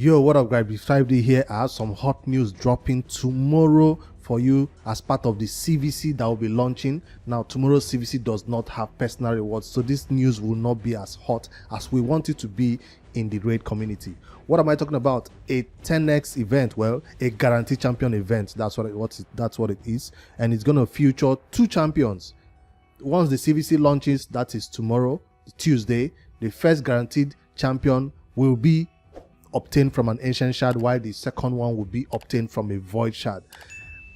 Yo, what up, guys? It's here. I have some hot news dropping tomorrow for you as part of the CVC that will be launching. Now, tomorrow's CVC does not have personal rewards, so this news will not be as hot as we want it to be in the raid community. What am I talking about? A 10x event. Well, a guaranteed champion event. That's what it is, and it's gonna feature 2 champions. Once the CVC launches, that is tomorrow, Tuesday, the first guaranteed champion will be obtained from an ancient shard, while the second one will be obtained from a void shard.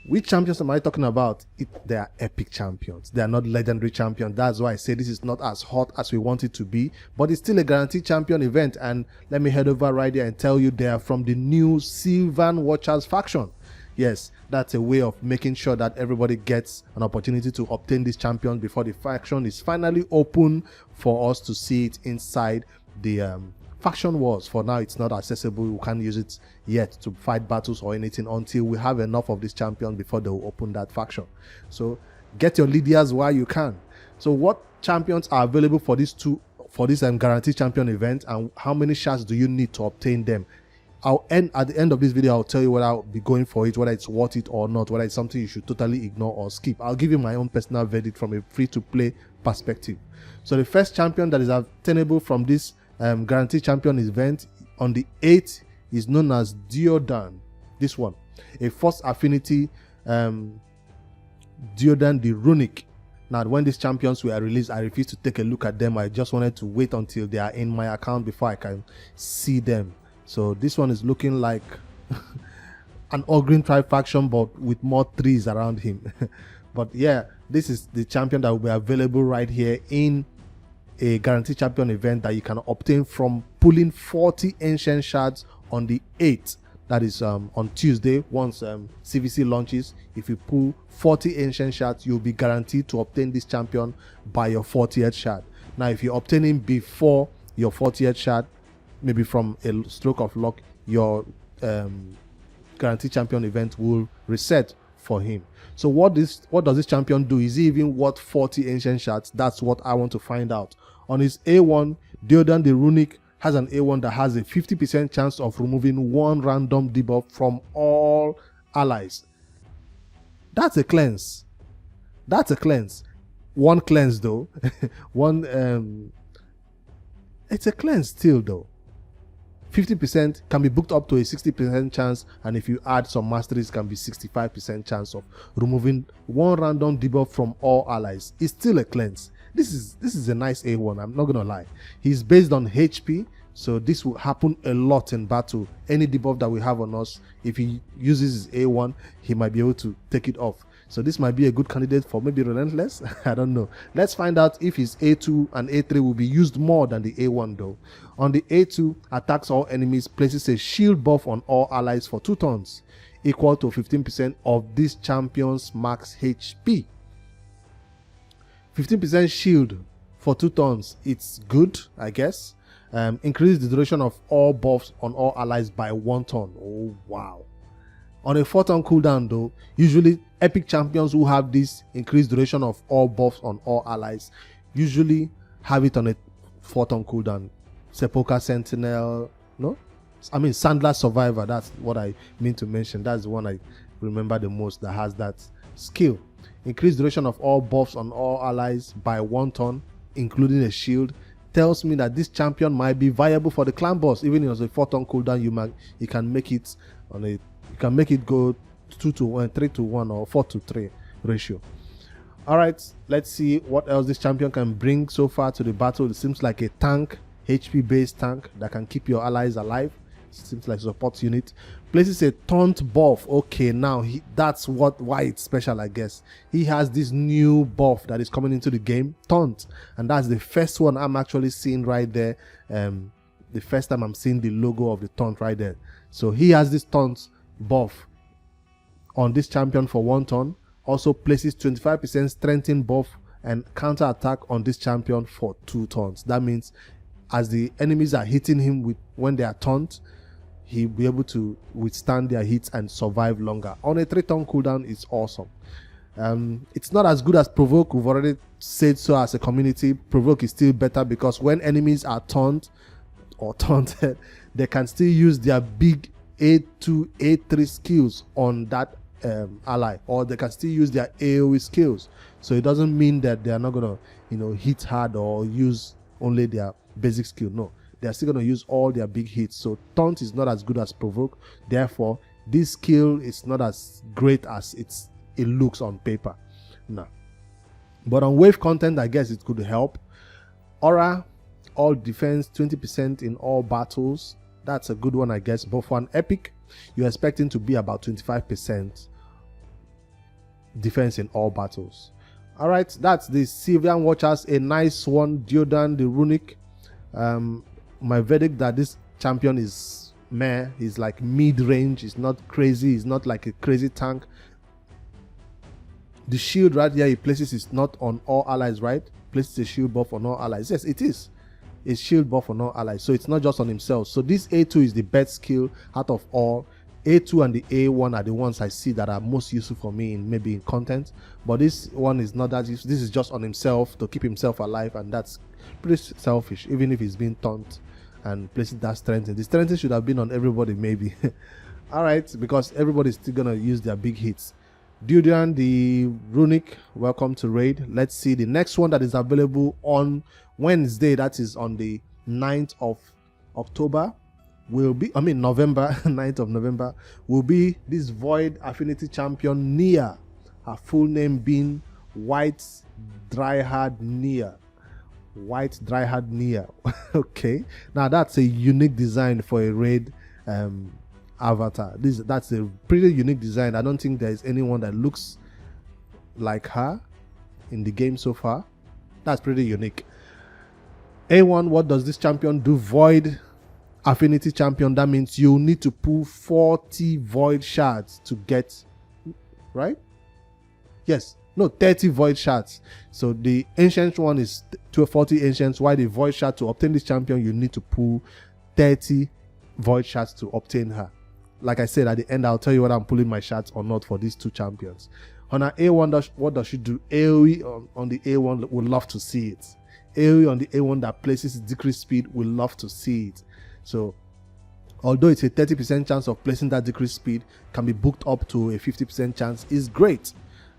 Which champions am I talking about? They are epic champions. They are not legendary champions. That's why I say this is not as hot as we want it to be, but it's still a guaranteed champion event. And let me head over right there and tell you they are from the new Sylvian Watchers faction. Yes, that's a way of making sure that everybody gets an opportunity to obtain this champion before the faction is finally open for us to see it inside the faction wars. For now, it's not accessible. We can't use it yet to fight battles or anything until we have enough of this champion before they will open that faction. So get your Lydias while you can. So what champions are available for this guaranteed champion event, and how many shards do you need to obtain them? At the end of this video, I'll tell you whether I'll be going for it, whether it's worth it or not, whether it's something you should totally ignore or skip. I'll give you my own personal verdict from a free-to-play perspective. So the first champion that is obtainable from this guaranteed champion event on the 8th is known as Deodan. This one, a first affinity Deodan the Runic. Now, when these champions were released, I refused to take a look at them. I just wanted to wait until they are in my account before I can see them. So this one is looking like an Ogrin tribe faction, but with more trees around him. But yeah, this is the champion that will be available right here in a guaranteed champion event that you can obtain from pulling 40 ancient shards on the 8th. That is on Tuesday. Once CVC launches, if you pull 40 ancient shards, you'll be guaranteed to obtain this champion by your 40th shard. Now, if you obtain him before your 40th shard, maybe from a stroke of luck, your guaranteed champion event will reset for him. So what does this champion do? Is he even worth 40 ancient shards? That's what I want to find out. On his A1, Deodan the Runic has an A1 that has a 50% chance of removing 1 random debuff from all allies. That's a cleanse. That's a cleanse. One cleanse though. It's a cleanse still though. 50% can be booked up to a 60% chance, and if you add some masteries, can be 65% chance of removing 1 random debuff from all allies. It's still a cleanse. This is a nice A1, I'm not gonna lie. He's based on HP, so this will happen a lot in battle. Any debuff that we have on us, if he uses his A1, he might be able to take it off. So this might be a good candidate for maybe Relentless. I don't know. Let's find out if his A2 and A3 will be used more than the A1 though. On the A2, attacks all enemies, places a shield buff on all allies for 2 turns, equal to 15% of this champion's max HP. 15% shield for 2 turns. It's good, I guess. Increase the duration of all buffs on all allies by 1 turn. Oh wow. On a 4-turn cooldown though, usually epic champions who have this increased duration of all buffs on all allies usually have it on a 4-turn cooldown. Sepulchre Sentinel, no? I mean Sandler Survivor, that's what I mean to mention. That's the one I remember the most that has that skill. Increased duration of all buffs on all allies by 1 turn, including a shield, tells me that this champion might be viable for the clan boss. Even if it's a 4-turn cooldown, you can make it on a you can make it go 2-to-1, 3-to-1, or 4-to-3 ratio. All right, let's see what else this champion can bring so far to the battle. It seems like a tank, HP based tank that can keep your allies alive. It seems like a support unit. Places a taunt buff. Okay, now that's why it's special, I guess. He has this new buff that is coming into the game, taunt, and that's the first one I'm actually seeing right there. The first time I'm seeing the logo of the taunt right there. So he has this taunt buff on this champion for 1 turn. Also places 25% strengthen buff and counter attack on this champion for 2 turns. That means as the enemies are hitting him when they are taunt, he'll be able to withstand their hits and survive longer. On a 3-turn cooldown, it's awesome. It's not as good as Provoke. We've already said so as a community. Provoke is still better because when enemies are taunt, or taunted, they can still use their big A2, A3 skills on that ally, or they can still use their AoE skills. So it doesn't mean that they are not gonna, hit hard or use only their basic skill. No, they are still gonna use all their big hits. So taunt is not as good as provoke. Therefore, this skill is not as great as it looks on paper. Now, but on wave content, I guess it could help. Aura, all defense, 20% in all battles. That's a good one, I guess. But for an epic, you're expecting to be about 25% defense in all battles. All right, that's the Sylvian Watchers, a nice one. Deodan, the runic. My verdict that this champion is meh. He's like mid-range. He's not crazy. He's not like a crazy tank. The shield right here he places is not on all allies, right? Places a shield buff on all allies. Yes, it is. It's shield buff on all allies. So it's not just on himself. So this A2 is the best skill out of all. A2 and the A1 are the ones I see that are most useful for me in maybe in content. But this one is not that useful. This is just on himself to keep himself alive, and that's pretty selfish, even if he's being taunt and placing that strength. The strength should have been on everybody, maybe. All right, because everybody's still gonna use their big hits. Deodan, the runic, welcome to raid. Let's see the next one that is available on Wednesday. That is on the 9th of October. November, 9th of November, will be this Void Affinity Champion Nia. Her full name being White Dryhard Nia. White Dryhard Nia. Okay. Now that's a unique design for a raid avatar. That's a pretty unique design. I don't think there is anyone that looks like her in the game so far. That's pretty unique. A1, what does this champion do? Void Affinity Champion. That means you need to pull 40 void shards to get, right? Yes. No, 30 void shards. So the ancient one is 40 ancients, while the void shard, to obtain this champion, you need to pull 30 void shards to obtain her. Like I said, at the end, I'll tell you whether I'm pulling my shards or not for these two champions. On our A1, what does she do? AoE on the A1, would love to see it. AoE on the A1 that places decreased speed, would love to see it. So, although it's a 30% chance of placing that decreased speed, can be booked up to a 50% chance, is great.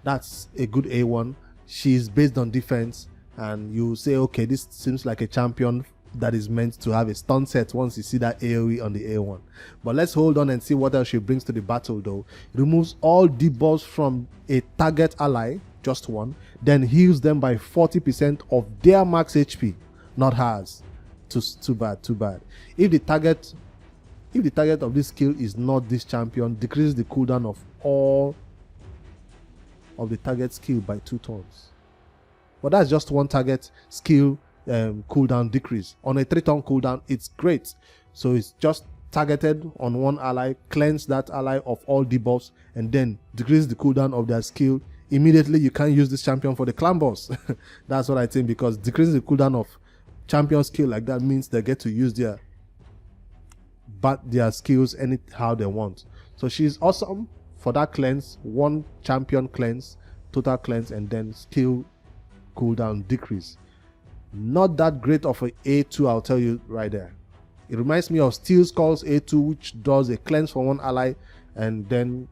That's a good A1. She's based on defense, and you say, okay, this seems like a champion that is meant to have a stun set once you see that AoE on the A1. But let's hold on and see what else she brings to the battle though. It removes all debuffs from a target ally, just one, then heals them by 40% of their max HP, not hers. Too bad. If the target of this skill is not this champion, decreases the cooldown of all of the target skill by 2 turns. But that's just one target skill cooldown decrease. On a 3-turn cooldown, it's great. So it's just targeted on one ally, cleanse that ally of all debuffs, and then decrease the cooldown of their skill. Immediately you can't use this champion for the clan boss. That's what I think, because decreasing the cooldown of champion skill like that means they get to use their skills anyhow they want. So she's awesome for that cleanse, one champion cleanse, total cleanse, and then skill cooldown decrease. Not that great of a A2, I'll tell you right there. It reminds me of Steel Skull's A2, which does a cleanse for one ally, and then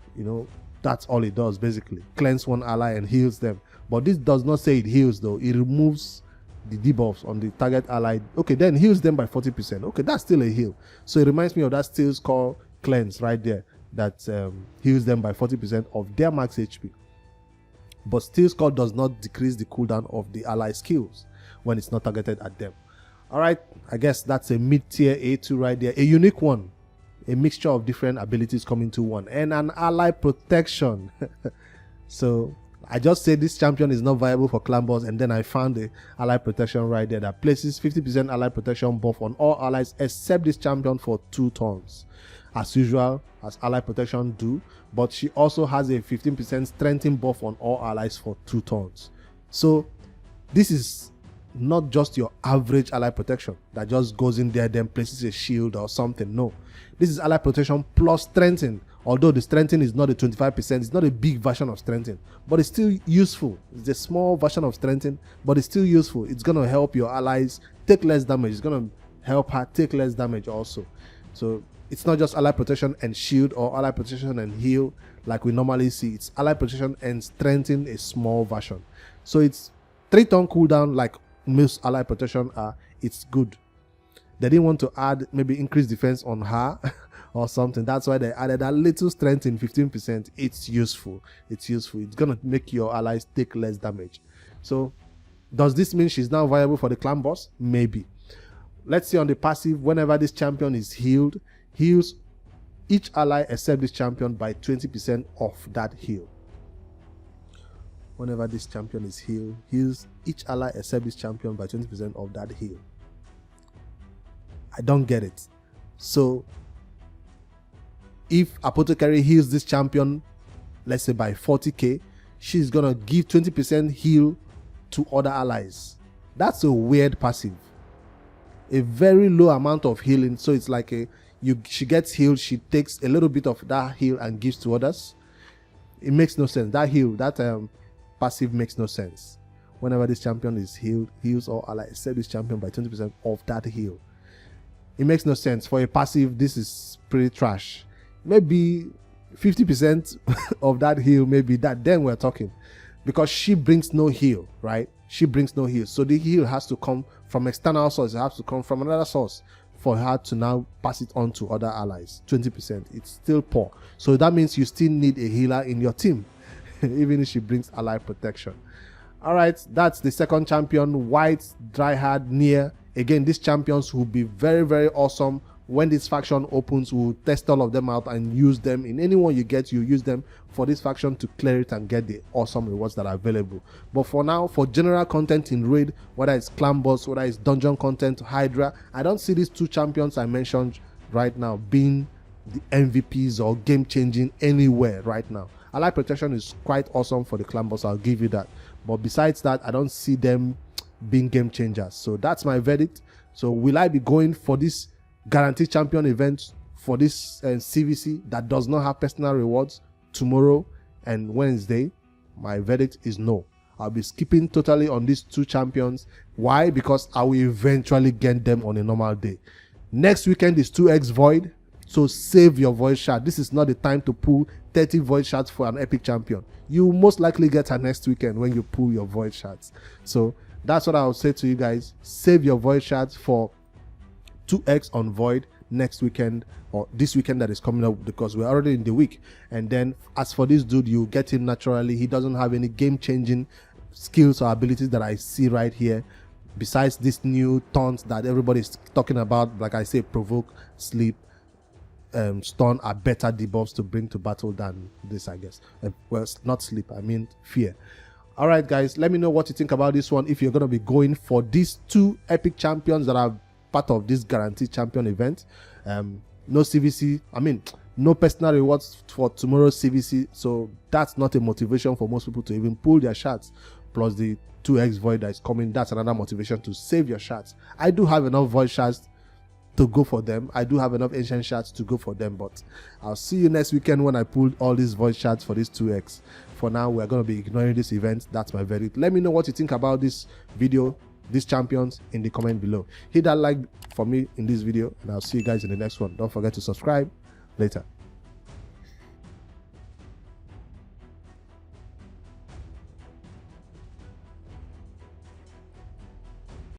that's all it does basically. Cleanse one ally and heals them. But this does not say it heals though. It removes the debuffs on the target ally. Okay, then heals them by 40%. Okay, that's still a heal. So it reminds me of that Steel Skull cleanse right there that heals them by 40% of their max HP. But Steel Skull does not decrease the cooldown of the ally skills when it's not targeted at them. Alright, I guess that's a mid-tier A2 right there. A unique one. A mixture of different abilities coming to one. And an ally protection. So I just said this champion is not viable for clan boss, and then I found the ally protection right there that places 50% ally protection buff on all allies except this champion for 2 turns. As usual, as ally protection do, but she also has a 15% strengthening buff on all allies for 2 turns. So this is not just your average ally protection that just goes in there then places a shield or something. No, this is ally protection plus strengthening. Although the strengthening is not a 25%, it's not a big version of strengthening, but it's still useful. It's a small version of strengthening, but it's still useful. It's going to help your allies take less damage. It's going to help her take less damage also. So it's not just ally protection and shield or ally protection and heal like we normally see. It's ally protection and strengthen, a small version. So it's 3-turn cooldown like most ally protection are. It's good. They didn't want to add maybe increased defense on her or something. That's why they added a little strength in 15%. It's useful. It's useful. It's gonna make your allies take less damage. So does this mean she's now viable for the clan boss? Maybe. Let's see on the passive, whenever this champion is healed, heals each ally except this champion by 20% of that heal. Whenever this champion is healed, heals each ally except this champion by 20% of that heal. I don't get it. So if Apothecary heals this champion, let's say by 40k, she's gonna give 20% heal to other allies. That's a weird passive. A very low amount of healing. So it's like she gets healed, she takes a little bit of that heal and gives to others. It makes no sense. That heal, that passive makes no sense. Whenever this champion is healed, heals all allies except this champion by 20% of that heal. It makes no sense. For a passive, this is pretty trash. Maybe 50% of that heal, maybe that, then we're talking. Because she brings no heal, right? She brings no heal. So the heal has to come from external source. It has to come from another source for her to now pass it on to other allies. 20%. It's still poor. So that means you still need a healer in your team, even if she brings ally protection. All right, that's the second champion, White Dryhard Near. Again, these champions will be very, very awesome. When this faction opens, we'll test all of them out and use them. In anyone you get, you use them for this faction to clear it and get the awesome rewards that are available. But for now, for general content in raid, whether it's clan boss, whether it's dungeon content, Hydra, I don't see these two champions I mentioned right now being the MVPs or game changing anywhere right now. Ally protection is quite awesome for the clan boss, I'll give you that. But besides that, I don't see them being game changers. So that's my verdict. So will I be going for this guaranteed champion event for this CVC that does not have personal rewards tomorrow and Wednesday? My verdict is no. I'll be skipping totally on these two champions. Why? Because I will eventually get them on a normal day. Next weekend is 2x void, so save your void shard. This is not the time to pull 30 void shards for an epic champion. You will most likely get her next weekend when you pull your void shards. So that's what I will say to you guys. Save your void shards for 2x on void next weekend or this weekend that is coming up, because we're already in the week. And then as for this dude, you get him naturally. He doesn't have any game changing skills or abilities that I see right here, besides this new taunts that everybody's talking about. Like I say, provoke, sleep, stun are better debuffs to bring to battle than this, I guess. Well, not sleep, I mean fear. All right, guys, let me know what you think about this one. If you're going to be going for these two epic champions that are part of this guaranteed champion event. No CVC, I mean no personal rewards for tomorrow's CVC, so that's not a motivation for most people to even pull their shards. Plus the 2x void that is coming, that's another motivation to save your shards. I do have enough void shards to go for them. I do have enough ancient shards to go for them, but I'll see you next weekend when I pull all these void shards for this 2x. For now, we're going to be ignoring this event. That's my verdict. Let me know what you think about this video, these champions, in the comment below. Hit that like for me in this video, and I'll see you guys in the next one. Don't forget to subscribe. Later.